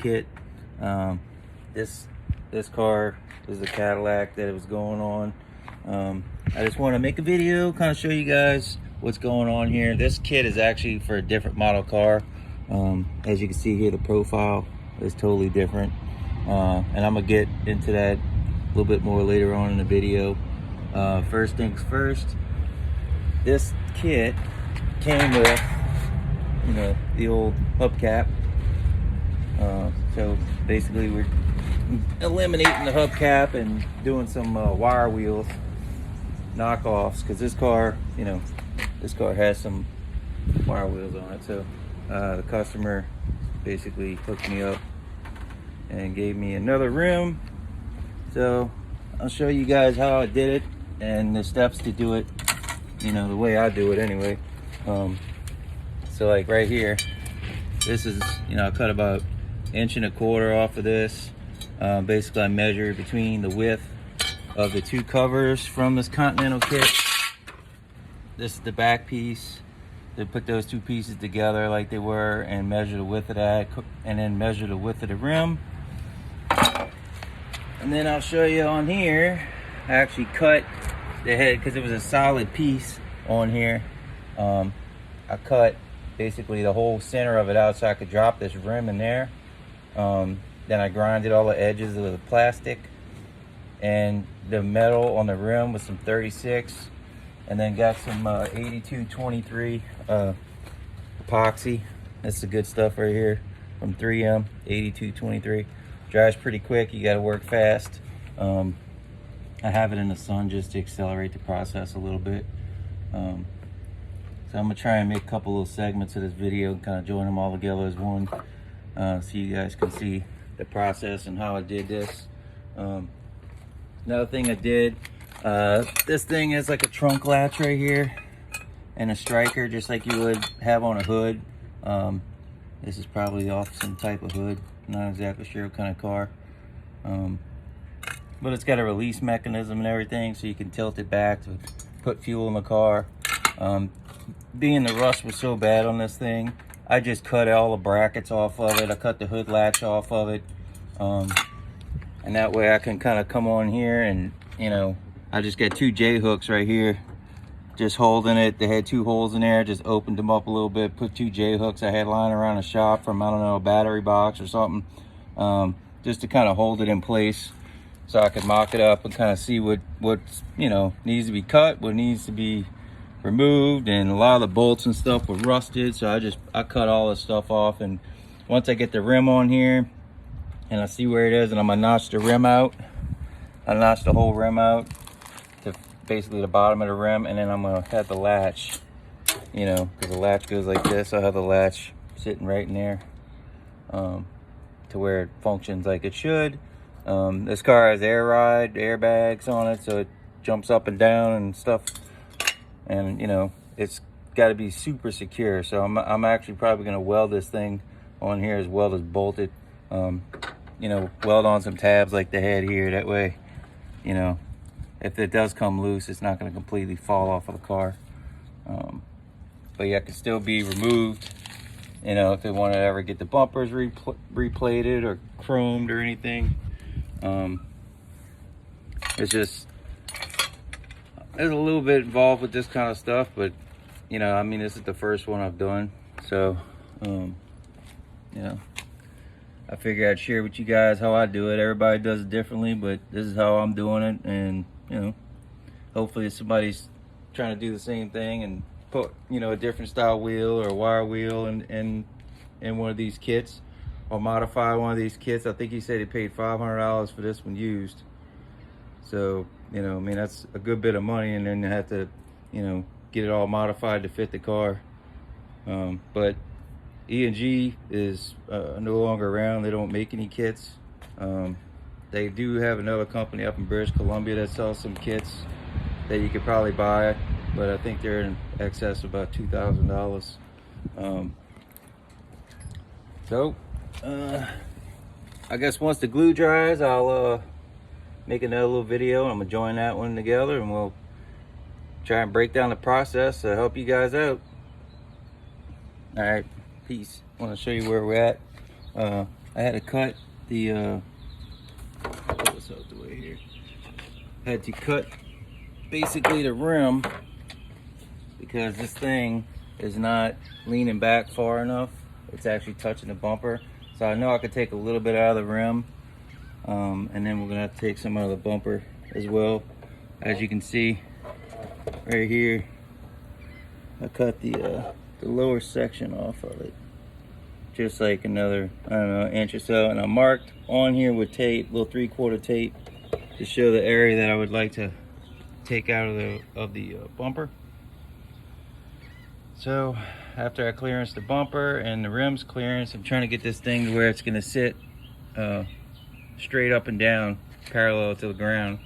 kit. This car was a Cadillac that it was going on. I just want to make a video, kind of show you guys what's going on here. This kit is actually for a different model car. As you can see here, the profile is totally different. And I'm gonna get into that a little bit more later on in the video. First things first, this kit came with, you know, the old hubcap. So basically we're eliminating the hubcap and doing some wire wheels knockoffs, because this car, you know, this car has some wire wheels on it. So the customer basically hooked me up and gave me another rim. So I'll show you guys how I did it and the steps to do it, you know, the way I do it anyway. So like right here, this is, you know, I cut about 1.25 inches off of this. Basically I measured between the width of the two covers from this Continental kit. This is the back piece. They put those two pieces together like they were and measure the width of that, and then measure the width of the rim. And then I'll show you on here, I actually cut the head because it was a solid piece on here. I cut basically the whole center of it out so I could drop this rim in there. Then I grinded all the edges with the plastic and the metal on the rim with some 36, and then got some 8223 epoxy. That's the good stuff right here from 3M. 8223 dries pretty quick. You got to work fast. I have it in the sun just to accelerate the process a little bit. So I'm gonna try and make a couple little segments of this video and kind of join them all together as one, so you guys can see the process and how I did this. Another thing I did, this thing is like a trunk latch right here and a striker, just like you would have on a hood. This is probably off some type of hood, not exactly sure what kind of car. But it's got a release mechanism and everything, so you can tilt it back to put fuel in the car. Being the rust was so bad on this thing, I just cut all the brackets off of it. I cut the hood latch off of it. And that way I can kind of come on here and, you know, I just got 2 J hooks right here, just holding it. They had 2 holes in there, just opened them up a little bit, put 2 J hooks I had lying around the shop from, I don't know, a battery box or something, just to kind of hold it in place so I could mock it up and kind of see what you know, needs to be cut, what needs to be removed. And a lot of the bolts and stuff were rusted, so I cut all this stuff off. And once I get the rim on here and I see where it is, and I'm gonna notch the rim out, I notched the whole rim out to basically the bottom of the rim, and then I'm gonna have the latch, you know, because the latch goes like this. I'll have the latch sitting right in there, to where it functions like it should. This car has air ride airbags on it, so it jumps up and down and stuff, and you know, it's got to be super secure. So I'm actually probably going to weld this thing on here as well as bolt it. You know, weld on some tabs like the head here. That way, you know, if it does come loose, it's not going to completely fall off of the car. But yeah, it can still be removed. You know, if they want to ever get the bumpers replated or chromed or anything. It's just, there's a little bit involved with this kind of stuff, but you know, I mean, this is the first one I've done, so you know, I figured I'd share with you guys how I do it. Everybody does it differently, but this is how I'm doing it. And you know, hopefully somebody's trying to do the same thing and put, you know, a different style wheel or wire wheel in one of these kits, or modify one of these kits. I think he said he paid $500 for this one used. So, you know, I mean, that's a good bit of money, and then you have to, you know, get it all modified to fit the car. But E&G is no longer around. They don't make any kits. They do have another company up in British Columbia that sells some kits that you could probably buy, but I think they're in excess of about $2,000. So I guess once the glue dries, I'll make another little video. I'm gonna join that one together, and we'll try and break down the process to help you guys out. All right, peace. I want to show you where we're at. I had to cut the put this out the way here. Had to cut basically the rim because this thing is not leaning back far enough. It's actually touching the bumper. So I know I could take a little bit out of the rim, and then we're gonna have to take some out of the bumper as well. As you can see right here, I cut the lower section off of it, just like another, I don't know, inch or so, and I marked on here with tape, little 3/4 tape, to show the area that I would like to take out of the bumper. So after I clearance the bumper and the rims clearance, I'm trying to get this thing to where it's going to sit straight up and down, parallel to the ground,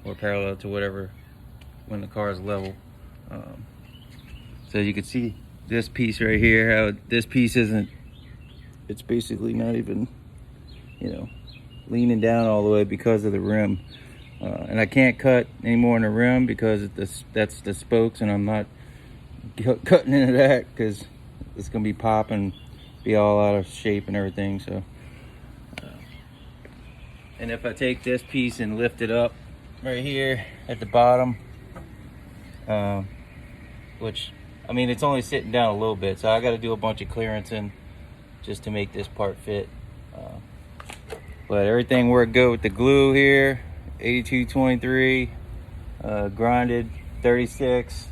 or parallel to whatever when the car is level. So you can see this piece right here, how this piece isn't, it's basically not even, you know, leaning down all the way because of the rim. And I can't cut any more in the rim because that's the spokes, and I'm not cutting into that because it's gonna be popping, be all out of shape and everything. So and if I take this piece and lift it up right here at the bottom, which, I mean, it's only sitting down a little bit, so I got to do a bunch of clearancing just to make this part fit. But everything worked good with the glue here, 8223, grinded 36.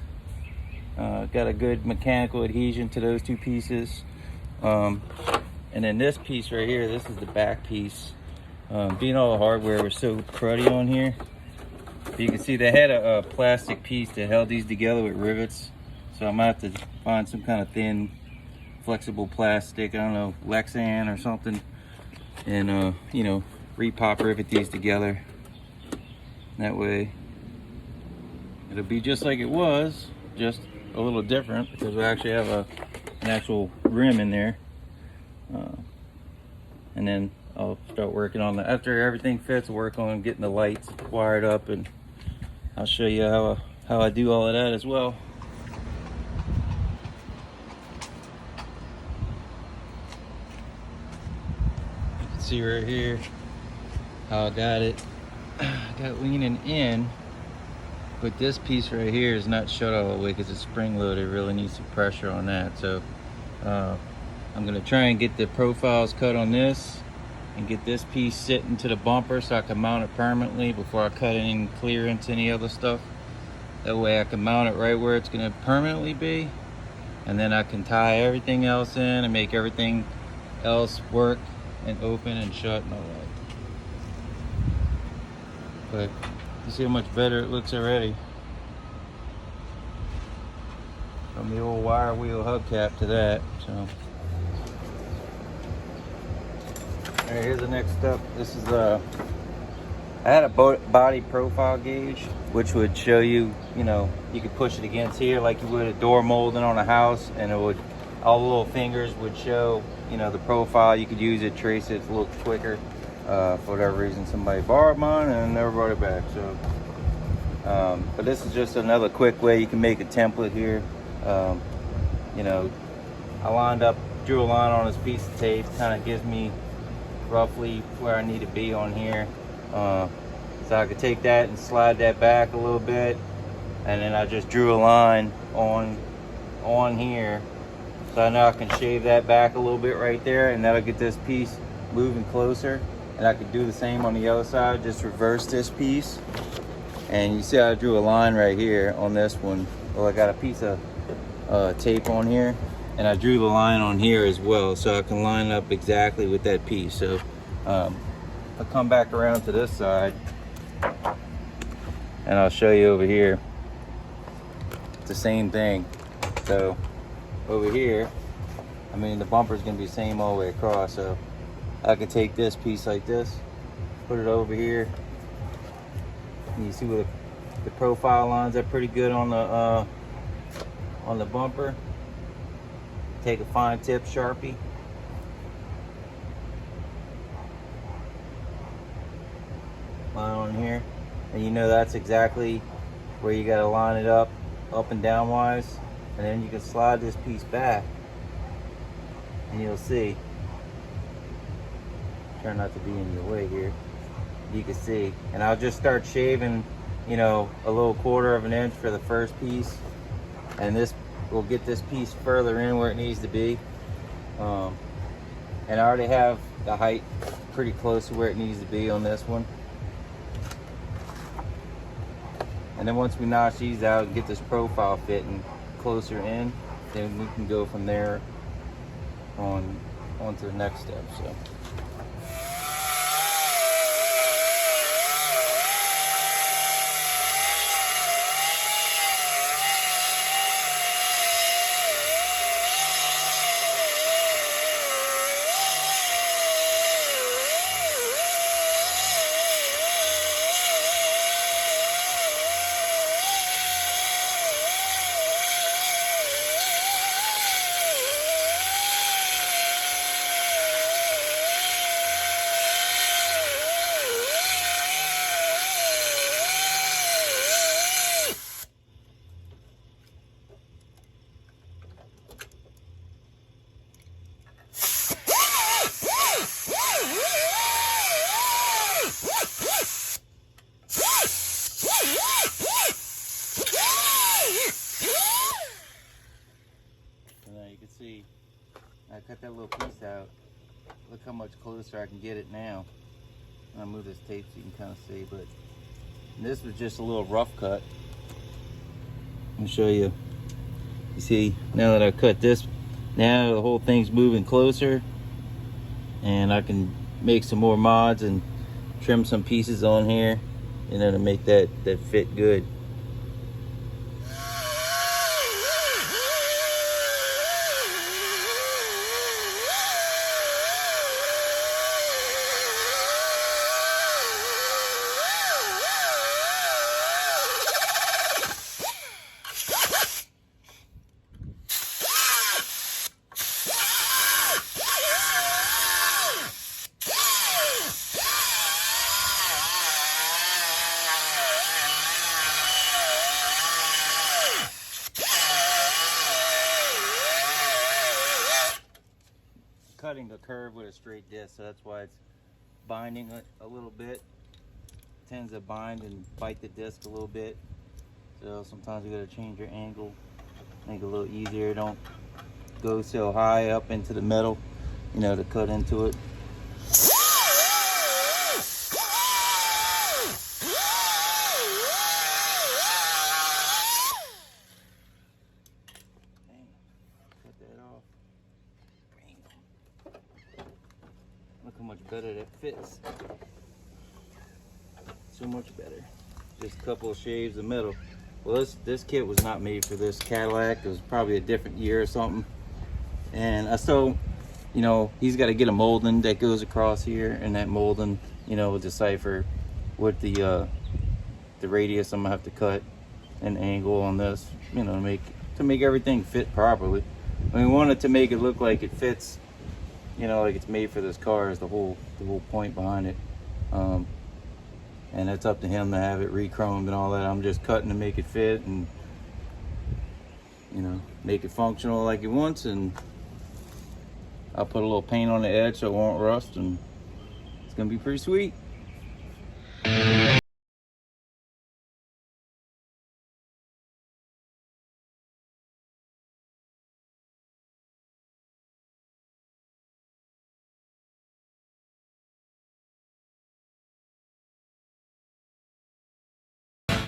Got a good mechanical adhesion to those two pieces. And then this piece right here, this is the back piece. Being all the hardware was so cruddy on here, you can see they had a plastic piece that held these together with rivets. So I might have to find some kind of thin, flexible plastic, I don't know, Lexan or something, and you know, repop rivet these together. That way it'll be just like it was, just a little different, because we actually have an actual rim in there. And then I'll start working on after everything fits, work on getting the lights wired up, and I'll show you how I do all of that as well. You can see right here how I got it. I got it leaning in, but this piece right here is not shut all the way because it's spring loaded. It really needs some pressure on that. So I'm gonna try and get the profiles cut on this and get this piece sitting to the bumper so I can mount it permanently before I cut any clearance, any other stuff. That way I can mount it right where it's gonna permanently be, and then I can tie everything else in and make everything else work and open and shut and all that. But you see how much better it looks already. From the old wire wheel hubcap to that. So all right, here's the next step. This is I had a body profile gauge, which would show you, you know, you could push it against here like you would a door molding on a house, and it would, all the little fingers would show, you know, the profile. You could use it, trace it, it's a little quicker. For whatever reason, somebody borrowed mine and never brought it back. So, but this is just another quick way you can make a template here. You know, I drew a line on this piece of tape, kind of gives me roughly where I need to be on here. So I could take that and slide that back a little bit, and then I just drew a line on here, so I know I can shave that back a little bit right there, and that'll get this piece moving closer. And I could do the same on the other side, just reverse this piece. And you see I drew a line right here on this one. Well, I got a piece of tape on here, and I drew the line on here as well, so I can line up exactly with that piece. So I'll come back around to this side, and I'll show you over here. It's the same thing. So over here, I mean, the bumper's gonna be the same all the way across, so I could take this piece like this, put it over here, and you see where the profile lines are pretty good on the bumper. Take a fine tip Sharpie, line on here, and you know that's exactly where you got to line it up and down wise, and then you can slide this piece back, and you'll see try not to be in your way here. You can see, and I'll just start shaving, you know, a little 1/4 of an inch for the first piece, and this will get this piece further in where it needs to be. And I already have the height pretty close to where it needs to be on this one. And then once we notch these out and get this profile fitting closer in, then we can go from there on to the next step. So. See, I cut that little piece out. Look how much closer I can get it now. I'll move this tape so you can kind of see, but this was just a little rough cut. I'll show you. You see, now that I cut this, now the whole thing's moving closer, and I can make some more mods and trim some pieces on here, you know, to make that fit good. Cutting the curve with a straight disc, so that's why it's binding a little bit. It tends to bind and bite the disc a little bit, so sometimes you got to change your angle, make it a little easier. Don't go so high up into the metal, you know, to cut into it. Look how much better that fits. So much better. Just a couple of shaves of metal. Well, this kit was not made for this Cadillac. It was probably a different year or something. And I still, you know, he's got to get a molding that goes across here, and that molding, you know, will decipher what the radius I'm gonna have to cut, an angle on this, you know, to make everything fit properly. We wanted to make it look like it fits, you know, like it's made for this car is the whole point behind it. And it's up to him to have it re-chromed and all that. I'm just cutting to make it fit and, you know, make it functional like he wants, and I'll put a little paint on the edge so it won't rust, and it's gonna be pretty sweet.